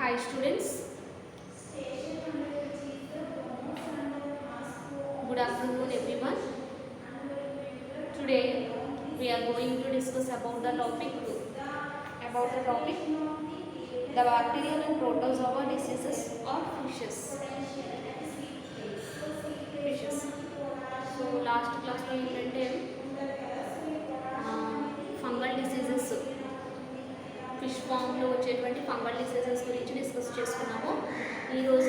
Hi students, good afternoon everyone. Today we are going to discuss about the topic the bacterial and protozoa diseases of fishes. So last class లో ఏంటంటే fungal diseases fish ఫామ్లో వచ్చేటువంటి fungal diseases గురించి discuss చేసుకున్నాము. ఈరోజు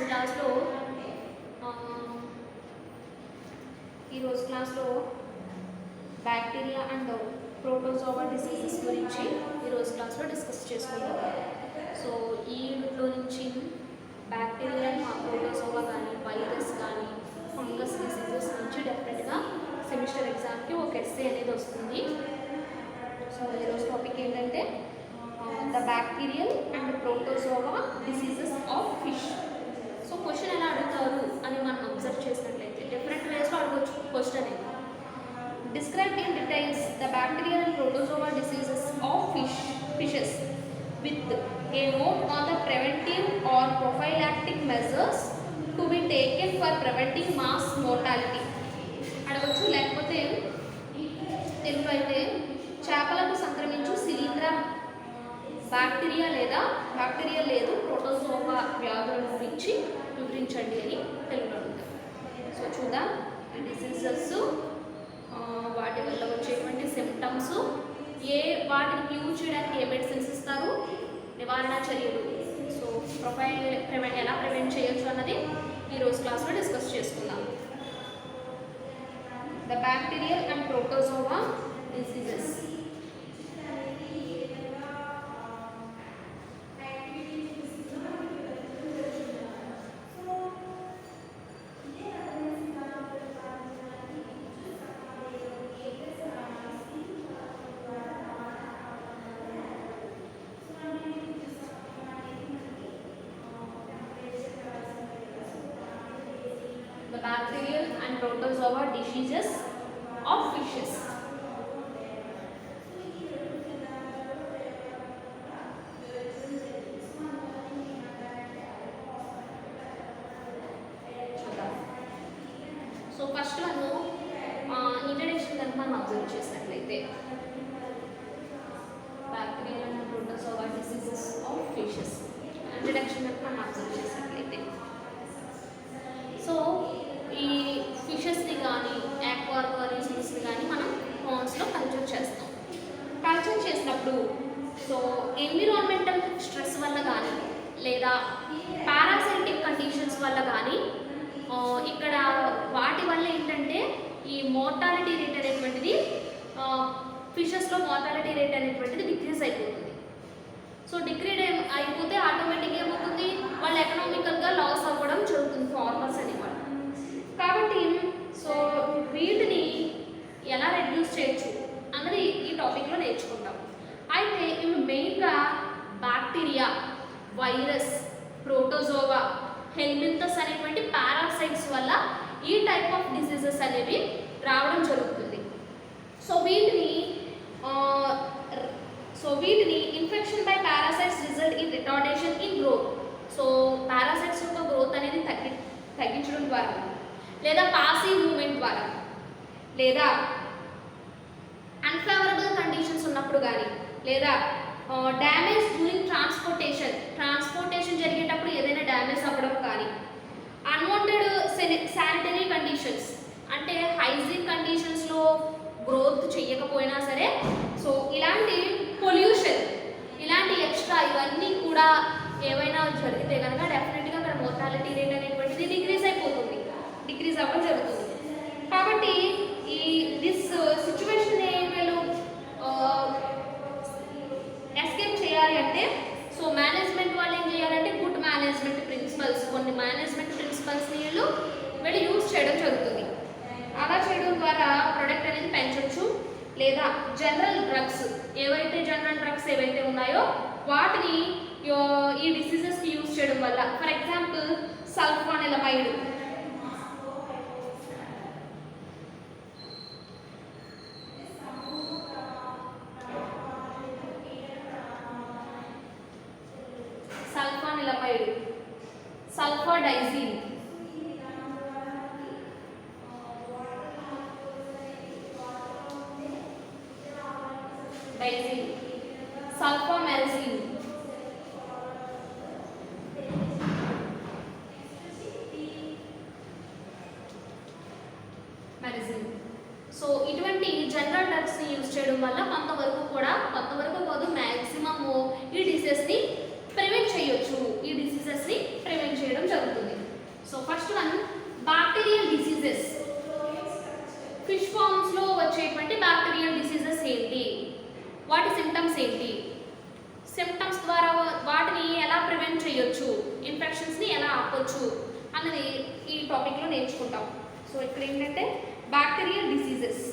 క్లాస్లో bacteria and protozoa diseases గురించి ఈరోజు క్లాస్లో డిస్కస్ చేసుకుందాం. సో ఈ యూనిట్లో నుంచి బ్యాక్టీరియా ప్రోటోజోవా కానీ వైరస్ కానీ ఫంగస్ డిసీజెస్ నుంచి డెఫినెట్గా సెమిస్టర్ ఎగ్జామ్కి ఒక ఎస్సే అనేది వస్తుంది. సో ఈరోజు టాపిక్ ఏంటంటే the bacterial and protozoa diseases of fish. So question ఎలా అడుగుతారు అని మనం అబ్జర్వ్ చేసినట్లయితే డిఫరెంట్ వేస్లో అడగవచ్చు క్వశ్చన్ అనేది. Describe in details the bacterial and protozoa diseases of fishes with a note on the preventive or prophylactic measures to be taken for preventing mass mortality. అడగచ్చు. లేకపోతే తెలుగు అయితే చేపలకు సంక్రమించు శిలీంధ్ర బ్యాక్టీరియా లేదు ప్రోటోజోవా వ్యాధుల గురించి వివరించండి అని తెలుగులో అడుగుతారు. సో చూద్దాం ఈ డిసీజెస్, వాటి వల్ల వచ్చేటువంటి సిమ్టమ్స్, వాటిని క్యూర్ చేయడానికి ఏ మెడిసిన్స్ ఇస్తారు, నివారణ చర్యలు, సో ఎలా ప్రివెంట్ చేయొచ్చు అన్నది ఈరోజు క్లాస్లో డిస్కస్ చేసుకుందాం. The bacterial and protozoa diseases. The bacterial and protozoa diseases of fishes. So first మనము ఇంట్రడక్షన్ కనుక మనం అబ్జర్వ్ చేసినట్లయితే bacterial and protozoa diseases of fishes introduction కనుక మనం అబ్జర్వ్ చేసినట్లయితే, సో ఈ ఫిషెస్ని కానీ ఆక్వా ఆర్గానిజమ్స్ని కానీ మనం పాండ్స్లో కల్చర్ చేస్తాం. కల్చర్ చేసినప్పుడు సో ఎన్విరాన్మెంటల్ స్ట్రెస్ వల్ల కానీ లేదా పారాసైటిక్ కండిషన్స్ వల్ల కానీ ఇక్కడ వాటి వల్ల ఏంటంటే ఈ మోర్టాలిటీ రేట్ అనేటువంటిది ఫిషెస్లో మోర్టాలిటీ రేట్ అనేటువంటిది డిక్రీజ్ అయిపోతుంది. సో డిక్రీజ్ అయిపోతే ఆటోమేటిక్గా ఏమవుతుంది, వాళ్ళు ఎకనామికల్గా లాస్ అవ్వడం జరుగుతుంది ఫార్మర్స్ అనేవాళ్ళు. కాబట్టి సో వీటిని ఎలా రెడ్యూస్ చేయొచ్చు అన్నది ఈ టాపిక్లో నేర్చుకుంటాం. అయితే ఇవి మెయిన్గా బ్యాక్టీరియా, వైరస్, ప్రోటోజోవా, హెల్మింథస్ అనేటువంటి పారాసైట్స్ వల్ల ఈ టైప్ ఆఫ్ డిసీజెస్ అనేవి రావడం జరుగుతుంది. సో వీటిని infection by parasites result in retardation in growth. So parasites యొక్క గ్రోత్ అనేది తగ్గించడం ద్వారా, లేదా పాసివ్ మూమెంట్ ద్వారా, లేదా అన్ఫేవరబుల్ కండిషన్స్ ఉన్నప్పుడు కానీ, లేదా డ్యామేజ్ డ్యూరింగ్ ట్రాన్స్పోర్టేషన్ జరిగేటప్పుడు ఏదైనా డ్యామేజ్ అవ్వడం కానీ, అన్వాంటెడ్ శానిటరీ కండిషన్స్ అంటే హైజీన్ కండిషన్స్లో గ్రోత్ చేయకపోయినా సరే, సో ఇలాంటి పొల్యూషన్, ఇలాంటి ఎక్స్ట్రా ఇవన్నీ కూడా ఏవైనా జరిగితే కనుక డెఫినెట్గా అక్కడ మోర్టాలిటీ రేట్ అనేటువంటిది డిక్రీజ్ అవ్వడం జరుగుతుంది. కాబట్టి దిస్ సిచ్యువేషన్ వీళ్ళు ఎస్కేప్ చేయాలి అంటే, సో మేనేజ్మెంట్ వాళ్ళు ఏం చేయాలంటే గుడ్ మేనేజ్మెంట్ ప్రిన్సిపల్స్, కొన్ని మేనేజ్మెంట్ ప్రిన్సిపల్స్ని వీళ్ళు యూజ్ చేయడం జరుగుతుంది. అలా చేయడం ద్వారా ప్రొడక్ట్ అనేది పెంచవచ్చు. లేదా జనరల్ డ్రగ్స్ ఏవైతే ఉన్నాయో వాటిని ఈ డిసీజెస్కి యూజ్ చేయడం వల్ల, for example sulfanilamide, sulfanilamide sulphide, sulfadiazine, diazine, sulfamerazine, merazine. So ఇటువంటి జనరల్ డ్రగ్స్ ని యూజ్ చేయడం వల్ల కొంతవరకు కాదు మ్యాక్సిమమ్ ఈ డిసీజెస్ని ప్రివెంట్ చేయొచ్చు. ఈ డిసీజెస్ని ప్రివెంట్ చేయడం జరుగుతుంది. So first one bacterial diseases. Fish forms లో వచ్చేటువంటి బ్యాక్టీరియల్ డిసీజెస్ ఏంటి, వాటి సిమ్టమ్స్ ఏంటి, సిమ్టమ్స్ ద్వారా వాటిని ఎలా ప్రివెంట్ చేయొచ్చు, ఇన్ఫెక్షన్స్ని ఎలా ఆపొచ్చు అన్నది ఈ టాపిక్లో నేర్చుకుంటాం. సో ఇక్కడ ఏంటంటే బ్యాక్టీరియల్ డిసీజెస్.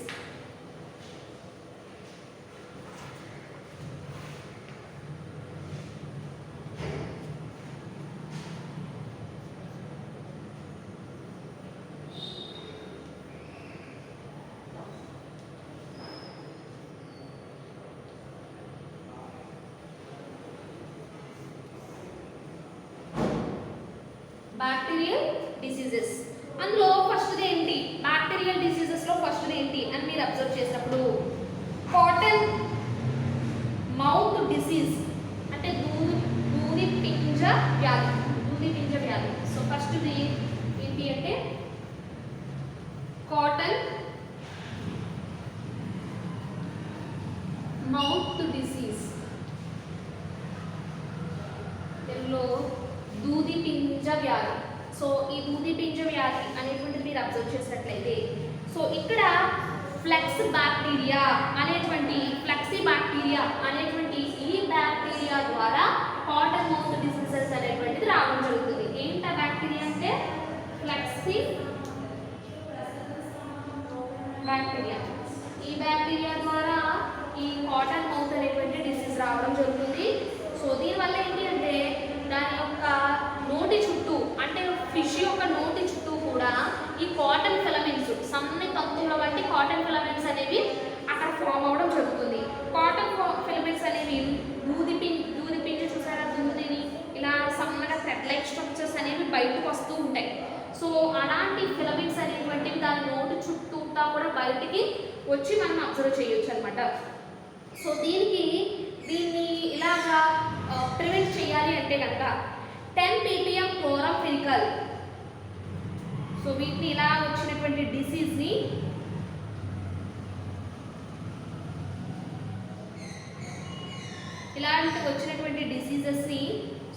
బ్యాక్టీరియల్ డిసీజెస్ అందులో ఫస్ట్ది ఏంటి, బ్యాక్టీరియల్ డిసీజెస్లో ఫస్ట్ది ఏంటి అని మీరు అబ్జర్వ్ చేసినప్పుడు కాటన్ మౌత్ డిసీజ్ అంటే దూది పింజ వ్యాధి. సో ఫస్ట్ది ఏంటి అంటే కాటన్ మౌత్ డిసీజ్, తెలుగులో దూది పింజ వ్యాధి. సో ఈ దూది పింజ వ్యాధి అనేటువంటిది మీరు అబ్జర్వ్ చేసినట్లయితే సో ఇక్కడ ఫ్లెక్సీ బ్యాక్టీరియా అనేటువంటి ఈ బ్యాక్టీరియా ద్వారా కాటన్ మౌత్ డిసీజెస్ అనేటువంటిది రావడం జరుగుతుంది. ఏంటి ఆ బ్యాక్టీరియా అంటే ఫ్లెక్సీ బ్యాక్టీరియా. ఈ బ్యాక్టీరియా ద్వారా ఈ కాటన్ మౌత్ అనేటువంటి డిసీజ్ రావడం జరుగుతుంది. సో దీనివల్ల ఏంటి అంటే దాని యొక్క నోటి చుట్టూ అంటే ఫిష్ యొక్క నోటి చుట్టూ కూడా ఈ కాటన్ ఫిలమెంట్స్, సన్నని తంతువుల వంటి కాటన్ ఫిలమెంట్స్ అనేవి అక్కడ ఫామ్ అవ్వడం జరుగుతుంది. కాటన్ ఫిలమెంట్స్ అనేవి దూది పింజ చూసారా, దూదిని ఇలా సన్నగా థ్రెడ్ లైక్ స్ట్రక్చర్స్ అనేవి బయటకు వస్తూ ఉంటాయి. సో అలాంటి ఫిలమెంట్స్ అనేటువంటివి దాని నోటి చుట్టూతా కూడా బయటికి వచ్చి మనం అబ్జర్వ్ చేయొచ్చు అనమాట. సో దీన్ని ఇలాగా ప్రివెంట్ చేయాలి అంటే కనుక 10 ppm క్లోరాంఫెనికల్. సో వీటిని ఇలా వచ్చినటువంటి డిసీజ్ని ఇలాంటి వచ్చినటువంటి డిసీజెస్ని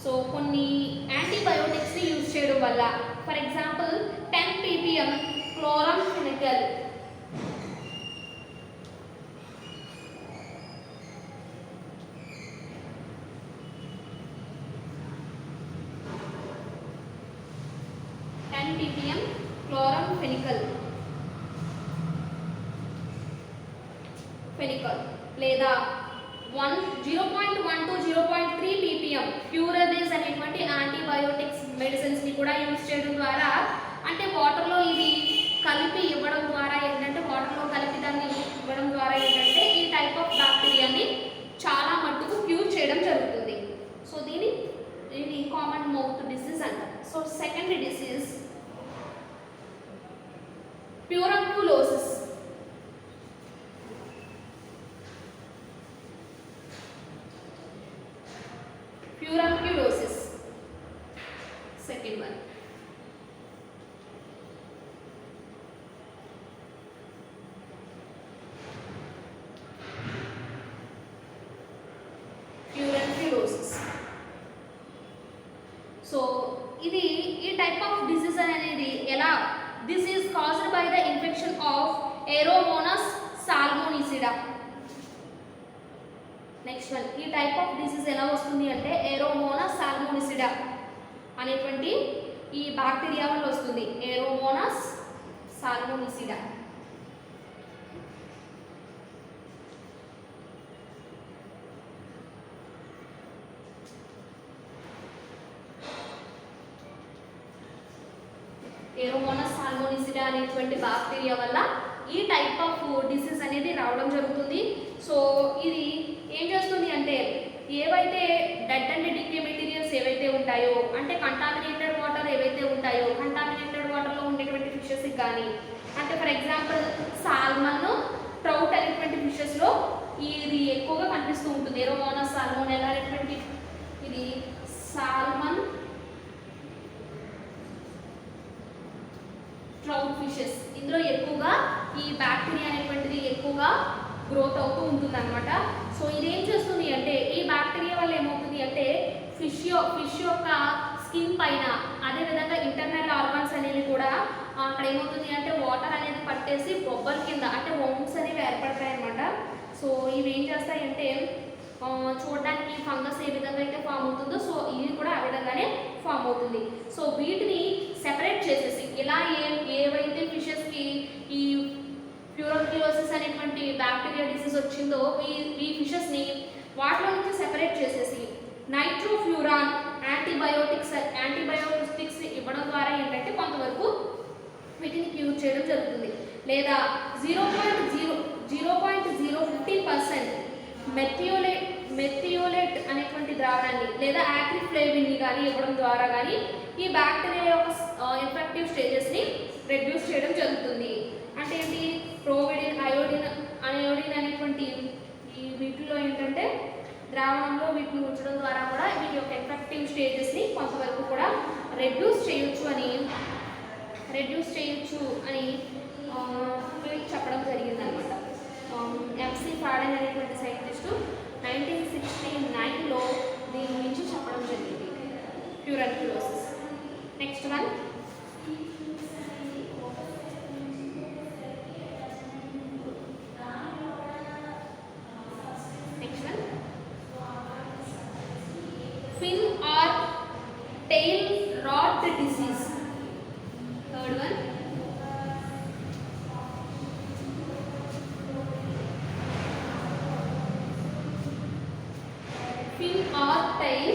సో కొన్ని యాంటీబయోటిక్స్ని యూజ్ చేయడం వల్ల, ఫర్ ఎగ్జాంపుల్ 10 ppm క్లోరాంఫెనికల్ ppm క్లోరాంఫెనికల్ లేదా 0.1 to 0.3 ppm ప్యూరబేస్ అనేటువంటి యాంటీబయోటిక్స్ మెడిసిన్స్ని కూడా యూజ్ చేయడం ద్వారా, అంటే వాటర్లో ఇది కలిపి ఇవ్వడం ద్వారా ఏంటంటే ఈ టైప్ ఆఫ్ బ్యాక్టీరియాని చాలా మట్టుకు క్యూర్ చేయడం జరుగుతుంది. సో దీని కామన్ మౌత్ డిసీజ్ అంటారు. So second disease furunculosis. Second one. Purulence. So ఇది ఈ టైప్ ఆఫ్ డిసీజ్ అనేది ఎలా, this is caused by the infection of Aeromonas salmonicida. Next one, ఈ టైప్ ఆఫ్ డిసీజ్ ఎలా వస్తుంది అంటే ఏరోమోనస్ సాల్మోనిసిడా అనేటువంటి ఈ బ్యాక్టీరియా వల్ల వస్తుంది. ఏరోమోనస్ సాల్మోనిసిడా. ఏరోమోనస్ సాల్మోనిసిడా అనేటువంటి బ్యాక్టీరియా వల్ల ఈ టైప్ ఆఫ్ డిసీజ్ అనేది రావడం జరుగుతుంది. సో ఇది ఏం చేస్తుంది అంటే ఏవైతే డెడ్ అండ్ డికే మెటీరియల్స్ ఏవైతే ఉంటాయో ఉంటాయో అంటే కంటామినేటెడ్ వాటర్ ఏవైతే ఉంటాయో కంటామినేటెడ్ వాటర్లో ఉండేటువంటి ఫిషెస్కి కానీ అంటే ఫర్ ఎగ్జాంపుల్ సాల్మన్ ట్రౌట్ అనేటువంటి ఫిషెస్లో ఇది ఎక్కువగా కనిపిస్తూ ఉంటుంది. ఏరోమోనస్ సాల్మోనెల్లా అనేటువంటి ఇది సాల్మన్ ట్రౌట్ ఫిషెస్ ఇందులో ఎక్కువగా ఈ బ్యాక్టీరియా అనేటువంటిది ఎక్కువగా గ్రోత్ అవుతూ ఉంటుంది అనమాట. సో ఇదేం చేస్తుంది అంటే ఈ బ్యాక్టీరియా వల్ల ఏమవుతుంది అంటే ఫిష్ యొక్క స్కిన్ పైన అదేవిధంగా ఇంటర్నల్ ఆర్గాన్స్ అనేవి కూడా అక్కడ ఏమవుతుంది అంటే వాటర్ అనేది పట్టేసి బొబ్బల కింద అంటే వోమ్స్ అనేవి ఏర్పడతాయి అనమాట. సో ఇవి ఏం చేస్తాయి అంటే చూడడానికి ఫంగస్ ఏ విధంగా అయితే ఫామ్ అవుతుందో సో ఇది కూడా ఆ విధంగానే ఫామ్ అవుతుంది. సో వీటిని సెపరేట్ చేసేసి ఇలా ఏవైతే ఫిషెస్కి ఈ ప్యూరోక్లియోసిస్ అనేటువంటి బ్యాక్టీరియా డిసీజ్ వచ్చిందో ఈ ఫిషెస్ని వాటిలో నుంచి సెపరేట్ చేసేసి నైట్రోఫ్యూరాన్ యాంటీబయోటిక్స్ ఇవ్వడం ద్వారా ఏంటంటే కొంతవరకు వీటిని క్యూర్ చేయడం జరుగుతుంది. లేదా 0.015% మెథియోలేట్ అనేటువంటి ద్రావణాన్ని లేదా యాక్రిఫ్లేవిన్ని కానీ ఇవ్వడం ద్వారా కానీ ఈ బ్యాక్టీరియా యొక్క ఇన్ఫెక్టివ్ స్టేజెస్ని రెడ్యూస్ చేయడం జరుగుతుంది. అంటే ఏంటి ప్రోవిడిన్ అయోడిన్ అనేటువంటి ఈ వీటిలో ఏంటంటే ద్రావణంలో వీటిని ఉంచడం ద్వారా కూడా వీటి యొక్క ఎఫెక్టివ్ స్టేజెస్ని కొంతవరకు కూడా రెడ్యూస్ చేయొచ్చు అని వీళ్ళకి చెప్పడం జరిగిందనమాట. ఎంసీ ఫాడెన్ అనేటువంటి సైంటిస్టు 1969లో దీని గురించి చెప్పడం జరిగింది tuberculosis. Next one fin or tail rot disease. Third one fin or tail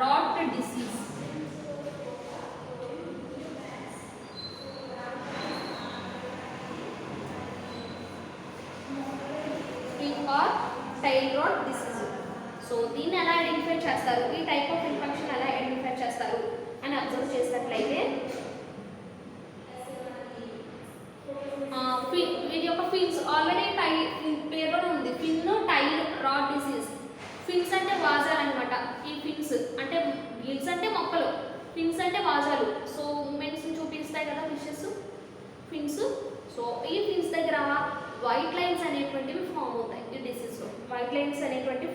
rot disease. Tail rot disease. So దీన్ని ఎలా ఐడెంటిఫై చేస్తారు, ఈ టైప్ ఆఫ్ ఇన్ఫెక్షన్ ఎలా ఐడెంటిఫై చేస్తారు అని అబ్జర్వ్ చేసినట్లయితే ఇది ఒక ఫిన్స్ ఆల్రెడీ పేరులోనే ఉంది ఫిన్ టైల్ రాట్ డిసీజ్. ఫిన్స్ అంటే వాజాలు అనమాట. ఈ ఫిన్స్ అంటే గిల్స్ అంటే మొక్కలు, ఫిన్స్ అంటే వాజాలు. సో మూమెంట్స్ చూపిస్తాయి కదా ఫిషెస్ ఫిన్స్. సో ఈ ఫిన్స్ దగ్గర వైట్ లైన్స్ అనేటువంటివి ఫామ్ అవుతాయి. ఈ డిసీజ్లో వైట్ లైన్స్ అనేటువంటివి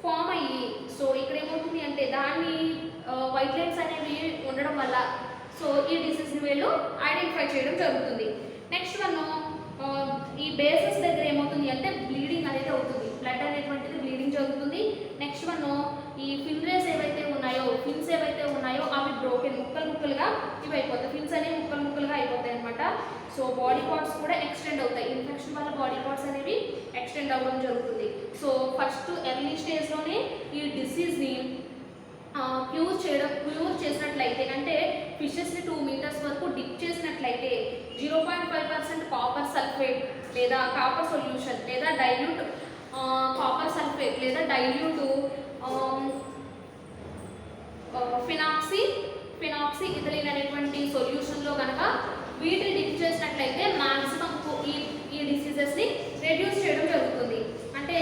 ఫామ్ అయ్యి సో ఇక్కడ ఏమవుతుంది అంటే దాన్ని వైట్ లైన్స్ అనేవి ఉండడం వల్ల సో ఈ డిసీజ్ని వీళ్ళు ఐడెంటిఫై చేయడం జరుగుతుంది. నెక్స్ట్ వన్ ఈ బేసెస్ దగ్గర ఏమవుతుంది అంటే బ్లీడింగ్ అనేది అవుతుంది, బ్లడ్ అనేటువంటిది బ్లీడింగ్ జరుగుతుంది. నెక్స్ట్ వన్ ఈ ఫిన్స్ ఏవైతే ఉన్నాయో అవి బ్రోకెన్ ముక్కలుగా ఇవి అయిపోతాయి. ఫిన్స్ అనేవి ముక్కలుగా అయిపోతాయి అనమాట. సో బాడీ పార్ట్స్ కూడా ఎక్స్టెండ్ అవుతాయి. ఇన్ఫెక్షన్ వల్ల బాడీ పార్ట్స్ అనేవి ఎక్స్టెండ్ అవ్వడం జరుగుతుంది. సో ఫస్ట్ ఎర్లీ స్టేజ్లోనే ఈ డిసీజ్ని క్యూర్ చేసినట్లయితే అంటే ఫిషెస్ని 2 మీటర్స్ వరకు డిప్ చేసినట్లయితే 0.5% కాపర్ సల్ఫేట్ లేదా కాపర్ సొల్యూషన్ లేదా డైల్యూట్ కాపర్ సల్ఫేట్ లేదా డైల్యూట్ ఫినాక్సీ ఇథిలిన్ అనేటువంటి సొల్యూషన్లో కనుక వీటిని డిప్ చేసినట్లయితే మ్యాక్సిమం ఈ డిసీజెస్ని రెడ్యూస్ చేయడం జరుగుతుంది. అంటే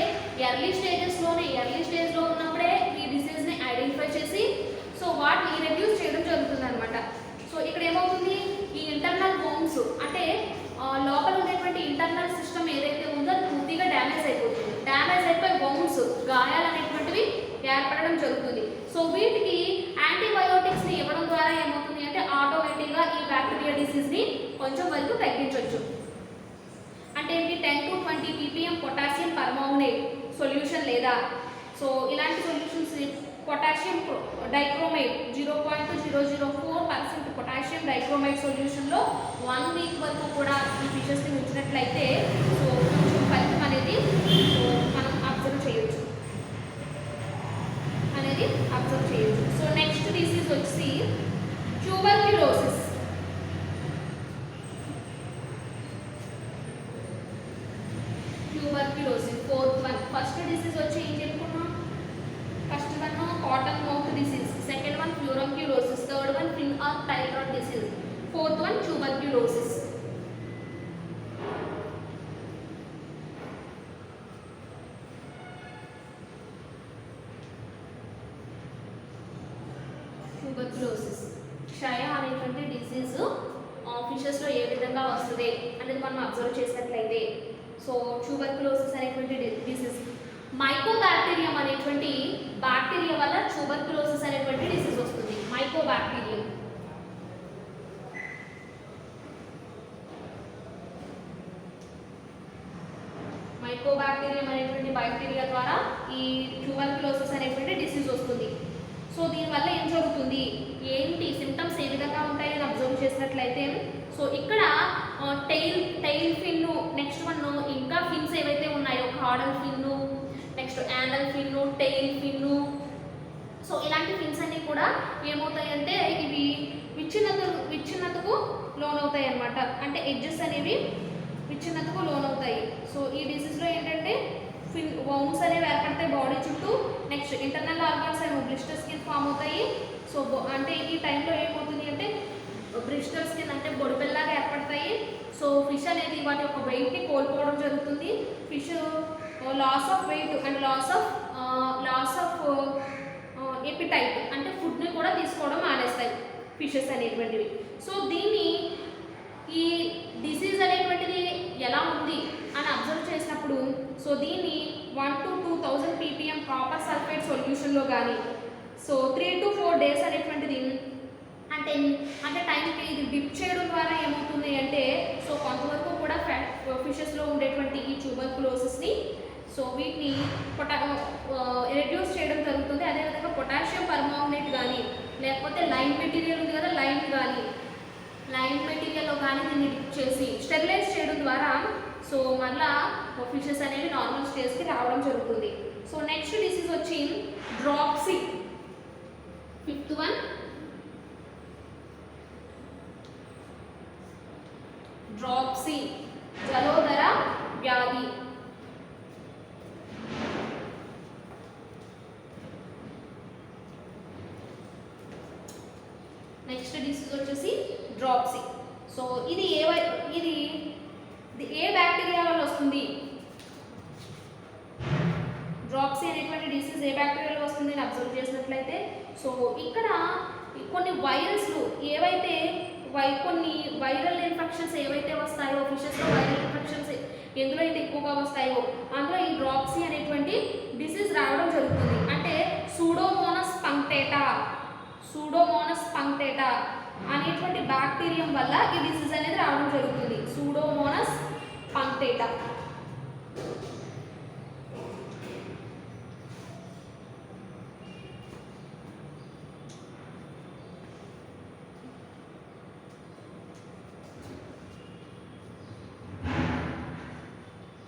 ఎర్లీ స్టేజ్లో ఉన్నప్పుడే ఈ డిసీజ్ని ఐడెంటిఫై చేసి సో వాటిని రెడ్యూస్ చేయడం జరుగుతుంది అనమాట. సో ఇక్కడ ఏమవుతుంది ఈ ఇంటర్నల్ బోన్స్ అంటే లోపల ఉండేటువంటి ఇంటర్నల్ సిస్టమ్ ఏదైతే ఉందో అది పూర్తిగా డ్యామేజ్ అయిపోయి బోన్స్ గాయాలు అనేటువంటివి ఏర్పడడం జరుగుతుంది. సో వీటికి యాంటీబయోటిక్స్ని ఇవ్వడం ద్వారా ఏమవుతుంది అంటే ఆటోమేటిక్గా ఈ బ్యాక్టీరియా డిసీజ్ని కొంచెం వరకు తగ్గించవచ్చు. అంటే ఏంటి 10 to 20 ppm potassium permanganate solution లేదా సో ఇలాంటి solutions potassium dichromate 0.004% potassium dichromate సొల్యూషన్లో 1 వీక్ వరకు కూడా ఈ ఫిషెస్ని ఉంచినట్లయితే సో కొంచెం ఫలితం అనేది మనం అబ్జర్వ్ చేయొచ్చు. సో నెక్స్ట్ డిసీజ్ వచ్చి ట్యూబర్క్యులోసిస్. 1 tuberculosis. ట్యూబర్క్యులోసిస్ క్షయ అనేటువంటి డిసీజ్ ఫిషెస్లో ఏ విధంగా వస్తుంది అనేది మనం అబ్జర్వ్ చేసినట్లయితే సో ట్యూబర్క్యులోసిస్ అనేటువంటి డిసీజ్ మైకోబాక్టీరియం అనేటువంటి బ్యాక్టీరియా వల్ల ట్యూబర్క్యులోసిస్ అనేటువంటి డిసీజ్ వస్తుంది. మైకోబాక్టీరియం మైకోబాక్టీరియం అనేటువంటి బ్యాక్టీరియా ద్వారా ఈ ట్యూబర్క్యులోసిస్ అనేటువంటి డిసీజ్ వస్తుంది. సో దీనివల్ల ఏం జరుగుతుంది, ఏంటి సిమ్టమ్స్ ఏ విధంగా ఉంటాయని అబ్జర్వ్ చేసినట్లయితే సో ఇక్కడ టెయిల్ ఫిన్ను, నెక్స్ట్ వన్ ఇంకా ఫిన్స్ ఏవైతే ఉన్నాయో caudal fin, next anal fin, tail fin, so ఇలాంటి ఫిన్స్ అన్నీ కూడా ఏమవుతాయంటే ఇవి విచ్ఛిన్నతకు లోనవుతాయి అన్నమాట. అంటే ఎడ్జెస్ అనేవి విచ్ఛిన్నతకు లోనవుతాయి. సో ఈ డిసీజ్లో ఏంటంటే వౌండ్స్ అనేవి ఏర్పడతాయి బాడీ చుట్టూ. నెక్స్ట్ ఇంటర్నల్ ఆర్గాన్స్ ఏమో బ్లిస్టర్ స్కిన్ ఫామ్ అవుతాయి. సో అంటే ఈ టైంలో ఏమవుతుంది అంటే బ్లిస్టర్ స్కిన్ అంటే బొడిపెల్లాగా ఏర్పడతాయి. సో ఫిష్ అనేది వాటి యొక్క వెయిట్ని కోల్పోవడం జరుగుతుంది. Fish loss of weight and loss of appetite అంటే ఫుడ్ని కూడా తీసుకోవడం మానేస్తాయి ఫిషెస్ అనేటువంటివి. సో ఈ డిసీజ్ అనేటువంటిది ఎలా ఉంది అని అబ్జర్వ్ చేసినప్పుడు సో దీన్ని 1 to 2000 ppm కాపర్ సల్ఫేట్ సొల్యూషన్లో కానీ సో 3 to 4 days అనేటువంటిది అంటే టైంకి ఇది డిప్ చేయడం ద్వారా ఏమవుతుంది అంటే సో కొంతవరకు కూడా ఫిషెస్లో ఉండేటువంటి ఈ ట్యూబర్క్యులోసిస్ని సో వీటిని రెడ్యూస్ చేయడం జరుగుతుంది. అదేవిధంగా పొటాషియం పర్మాంగనేట్ కానీ లేకపోతే లైమ్ మెటీరియల్ ఉంది కదా, లైమ్ మెటీరియల్లో కానీ దీన్ని డిప్ చేసి స్టెరిలైజ్ చేయడం ద్వారా సో మళ్ళా ఫిషెస్ అనేవి నార్మల్ స్టేజ్కి రావడం జరుగుతుంది. సో నెక్స్ట్ డిసీజ్ వచ్చి డ్రాప్సీ. 5th వన్ డ్రాప్సీ, జలోదర వ్యాధి. నెక్స్ట్ డిసీజ్ వచ్చేసి డ్రాప్సీ. సో ఇది ఏ బ్యాక్టీరియా వల్ల వస్తుంది, డ్రాప్సీ అనేటువంటి డిసీజ్ ఏ బ్యాక్టీరియాలో వస్తుంది అని అబ్జర్వ్ చేసినట్లయితే సో ఇక్కడ కొన్ని వైరస్లు ఏవైతే కొన్ని వైరల్ ఇన్ఫెక్షన్స్ ఏవైతే వస్తాయో ఫిషెస్లో వైరల్ ఇన్ఫెక్షన్స్ ఎందులో అయితే ఎక్కువగా వస్తాయో అందులో ఈ డ్రాప్సీ అనేటువంటి డిసీజ్ రావడం జరుగుతుంది. అంటే సూడోమోనస్ పంక్టేటా అనేటువంటి బ్యాక్టీరియం వల్ల ఈ డిసీజ్ అనేది రావడం జరుగుతుంది. సూడోమోనస్ పంక్టేటా.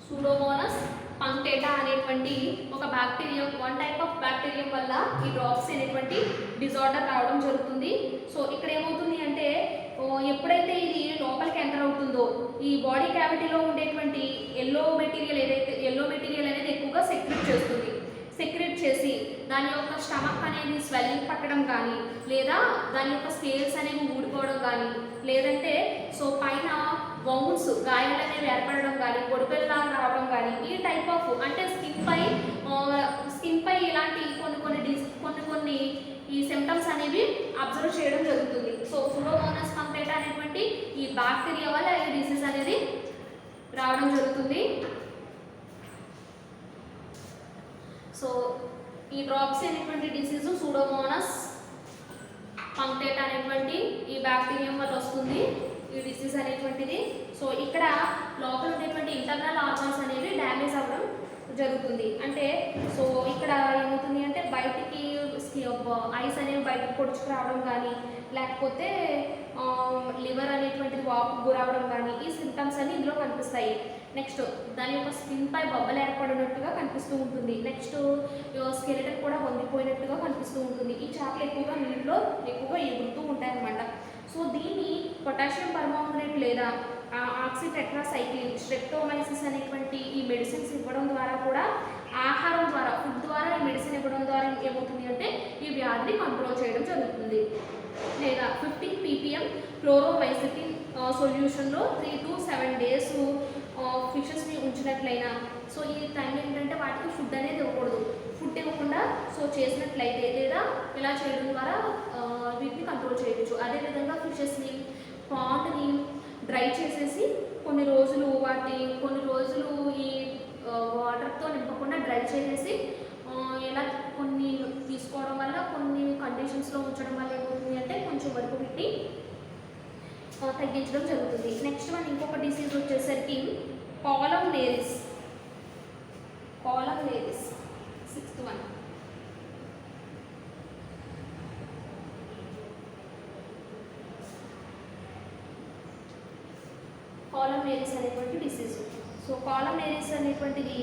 సూడోమోనస్ పంక్టేటా అనేటువంటి ఒక bacterium, one type of bacterium వల్ల ఈ డ్రాప్సీ అనేటువంటి డిజార్డర్ రావడం జరుగుతుంది. సో ఇక్కడ ఏమవుతుంది అంటే ఎప్పుడైతే ఇది లోపలికి ఎంటర్ అవుతుందో ఈ బాడీ క్యావిటీలో ఉండేటువంటి ఎల్లో మెటీరియల్ అనేది ఎక్కువగా సెక్రెట్ చేసి దాని యొక్క స్టమక్ అనేది స్వెల్లింగ్ పట్టడం కానీ లేదా దాని యొక్క స్కేల్స్ అనేవి ఊడిపోవడం కానీ లేదంటే సో పైన వౌండ్స్ గాయాలు అనేవి ఏర్పడడం కానీ పొడిపెల్లాగా రావడం కానీ ఈ టైప్ ఆఫ్ అంటే స్కిన్ పై ఇలాంటి కొన్ని ఈ సిమ్టమ్స్ అనేవి అబ్జర్వ్ చేయడం జరుగుతుంది. సో సూడోమోనస్ పంక్టేటా అనేటువంటి ఈ బ్యాక్టీరియా వల్ల ఈ డిసీజ్ అనేది రావడం జరుగుతుంది. సో ఈ డ్రాప్సీ అనేటువంటి డిసీజ్ సూడోమోనస్ పంక్టేటా అనేటువంటి ఈ బ్యాక్టీరియం వల్ల వస్తుంది ఈ డిసీజ్ అనేటువంటిది. సో ఇక్కడ లోపల ఉండేటువంటి ఇంటర్నల్ ఆర్గాన్స్ అనేవి డ్యామేజ్ అవ్వడం జరుగుతుంది. అంటే సో ఇక్కడ ఏమవుతుంది అంటే బయటికి ఐస్ అనేవి బయటకు పొడుచుకు రావడం కానీ లేకపోతే లివర్ అనేటువంటిది వాపుకు గురవడం కానీ ఈ సిమ్టమ్స్ అన్ని ఇందులో కనిపిస్తాయి. నెక్స్ట్ దాని యొక్క స్కిన్ పై బొబ్బలు ఏర్పడినట్టుగా కనిపిస్తూ ఉంటుంది. నెక్స్ట్ స్కెలిటన్ కూడా వంగిపోయినట్టుగా కనిపిస్తూ ఉంటుంది. ఈ చేపలు ఎక్కువగా నీటిలో ఎక్కువగా ఎగురుతూ ఉంటాయన్నమాట. సో దీన్ని పొటాషియం పర్మాంగనేట్ లేదా ఆక్సిటెట్రాసైక్లిన్, స్ట్రెప్టోమైసిస్ అనేటువంటి ఈ మెడిసిన్స్ ఇవ్వడం ద్వారా కూడా ఆహారం ద్వారా ఫుడ్ ద్వారా ఈ మెడిసిన్ ఇవ్వడం ద్వారా ఏమవుతుంది అంటే ఈ వ్యాధిని కంట్రోల్ చేయడం జరుగుతుంది. లేదా 15 ppm క్లోరోమైసిటిన్ సొల్యూషన్లో 3 to 7 days ఫిషెస్ని ఉంచినట్లయినా, సో ఈ టైం ఏంటంటే వాటికి ఫుడ్ అనేది ఇవ్వకూడదు. ఫుడ్ ఇవ్వకుండా సో చేసినట్లయితే లేదా ఇలా చేయడం ద్వారా వీటిని కంట్రోల్ చేయవచ్చు. అదేవిధంగా ఫిషెస్ని పాండ్ని డ్రై చేసేసి కొన్ని రోజులు ఈ వాటర్తో నింపకుండా డ్రై చేసేసి ఇలా కొన్ని తీసుకోవడం వల్ల, కొన్ని కండిషన్స్లో ఉంచడం వల్ల ఏమవుతుంది అంటే కొంచెం వరకు వీటిని తగ్గించడం జరుగుతుంది. నెక్స్ట్ వన్ ఇంకొక డిసీజ్ వచ్చేసరికి కాలమ్ నేరిస్. సిక్స్త్ వన్ కాలమ్ నేరిస్ అనేటువంటి డిసీజ్. సో కాలమ్ నేరిస్ అనేటువంటిది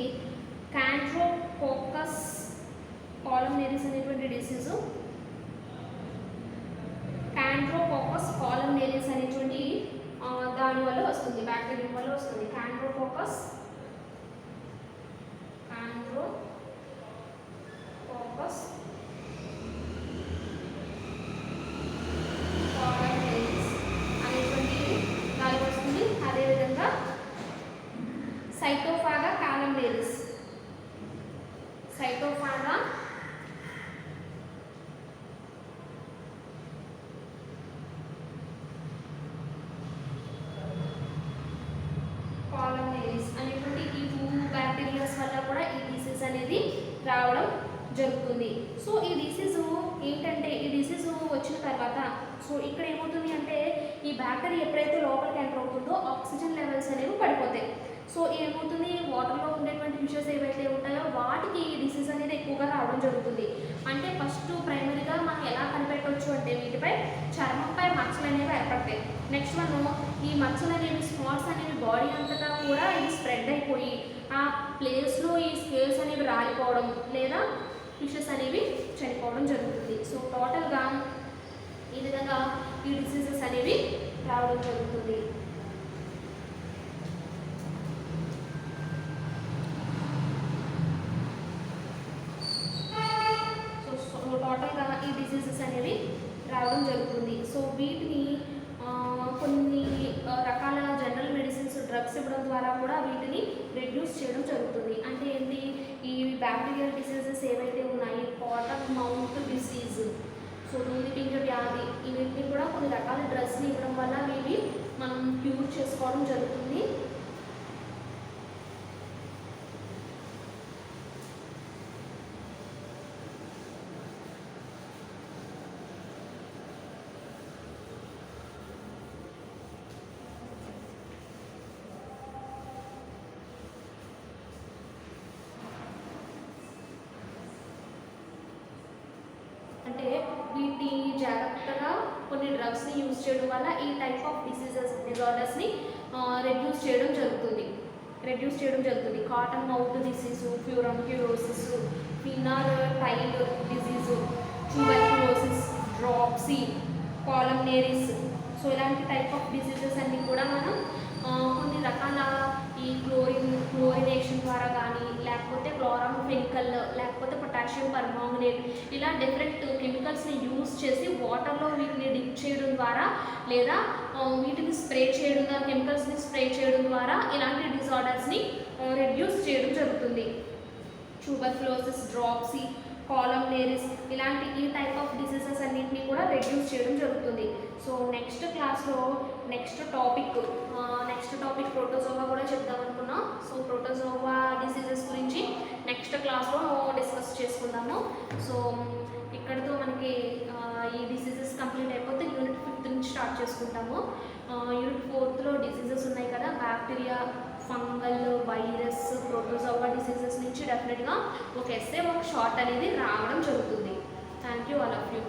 క్యాంట్రోకోకస్ కాలమ్ నేరిస్ అనేటువంటి డిసీజు క్యాంట్రోకోకస్ కాలమ్ నేరిస్ అనేటువంటి దాని వల్ల వస్తుంది, బ్యాక్టీరియా వల్ల వస్తుంది. క్యాంట్రోకోకస్ కాలమ్ నేరిస్ అనేటువంటి దాని వస్తుంది. అదేవిధంగా సైటోఫాగా కాలమ్ నేరిస్ అనేటువంటి ఈ 2 బ్యాక్టీరియాస్ వల్ల కూడా ఈ డిసీజ్ అనేది రావడం జరుగుతుంది. సో ఈ డిసీజు ఏంటంటే, ఈ డిసీజు వచ్చిన తర్వాత సో ఇక్కడ ఏమవుతుంది అంటే ఈ బ్యాక్టీరియా ఎప్పుడైతే లోపలికి ఎంటర్ అవుతుందో ఆక్సిజన్ లెవెల్స్ అనేవి పడిపోతాయి. సో ఏమవుతుంది, వాటర్లో ఉండేటువంటి ఫిషెస్ ఏవైతే ఉంటాయో వాటికి ఈ డిసీజ్ అనేది ఎక్కువగా రావడం జరుగుతుంది. అంటే ఫస్ట్ ప్రైమరీగా మనం ఎలా కనిపెట్టవచ్చు అంటే వీటిపై చర్మంపై మచ్చలు అనేవి ఏర్పడతాయి. నెక్స్ట్ మనం ఈ మచ్చలు అనేవి, స్పాట్స్ అనేవి బాడీ అంతటా కూడా ఇది స్ప్రెడ్ అయిపోయి ఆ ప్లేస్లో ఈ స్కేల్స్ అనేవి రాలిపోవడం లేదా ఫిషెస్ అనేవి చనిపోవడం జరుగుతుంది. సో టోటల్గా ఈ విధంగా ఈ డిసీజెస్ అనేవి రావడం జరుగుతుంది. టోటల్గా ఈ డిసీజెస్ అనేవి రావడం జరుగుతుంది. సో వీటిని కొన్ని రకాల జనరల్ మెడిసిన్స్, డ్రగ్స్ ఇవ్వడం ద్వారా కూడా వీటిని రెడ్యూస్ చేయడం జరుగుతుంది. అంటే ఏంటి, ఈ బ్యాక్టీరియల్ డిసీజెస్ ఏవైతే ఉన్నాయి, కాటన్ మౌత్ డిసీజ్, సో దూది పింజ వ్యాధి, వీటిని కూడా కొన్ని రకాల డ్రగ్స్ని ఇవ్వడం వల్ల ఇవి మనం క్యూర్ చేసుకోవడం జరుగుతుంది. అంటే వీటిని జాగ్రత్తగా కొన్ని డ్రగ్స్ని యూజ్ చేయడం వల్ల ఈ టైప్ ఆఫ్ డిజార్డర్స్ని రెడ్యూస్ చేయడం జరుగుతుంది. Cotton mouth disease, furunculosis, phenol tide disease, tuberculosis, dropsy, column nares, so ఇలాంటి టైప్ ఆఫ్ డిసీజెస్ అన్నీ కూడా మనం కొన్ని రకాల ఈ క్లోరినేషన్ ద్వారా కానీ, లేకపోతే క్లోరామ్ఫెనికల్, లేకపోతే పొటాషియం పర్మాంగనేట్, ఇలా డిఫరెంట్ కెమికల్స్ని యూజ్ చేసి వాటర్లో వీటిని డిప్ చేయడం ద్వారా లేదా వీటిని స్ప్రే చేయడం ద్వారా, కెమికల్స్ని స్ప్రే చేయడం ద్వారా ఇలాంటి డిజార్డర్స్ని రెడ్యూస్ చేయడం జరుగుతుంది. ట్యూబర్క్యులోసిస్, డ్రాప్సీ, కాలమ్ నేరిస్, ఇలాంటి ఈ టైప్ ఆఫ్ డిసీజెస్ అన్నింటినీ కూడా రెడ్యూస్ చేయడం జరుగుతుంది. సో నెక్స్ట్ క్లాస్లో నెక్స్ట్ టాపిక్ ప్రోటోజోవా కూడా చెప్దాం అనుకున్నాం. సో ప్రోటోజోవా డిసీజెస్ గురించి నెక్స్ట్ క్లాస్లో డిస్కస్ చేసుకుందాము. సో ఇక్కడితో మనకి ఈ డిసీజెస్ కంప్లీట్ అయిపోతే యూనిట్ 5 నుంచి స్టార్ట్ చేసుకుంటాము. యూనిట్ 4లో డిసీజెస్ ఉన్నాయి కదా, bacteria, fungal, virus, protozoa diseases నుంచి డెఫినెట్గా ఒక ఎస్సే, ఒక షార్ట్ అనేది రావడం జరుగుతుంది. Thank you all of you.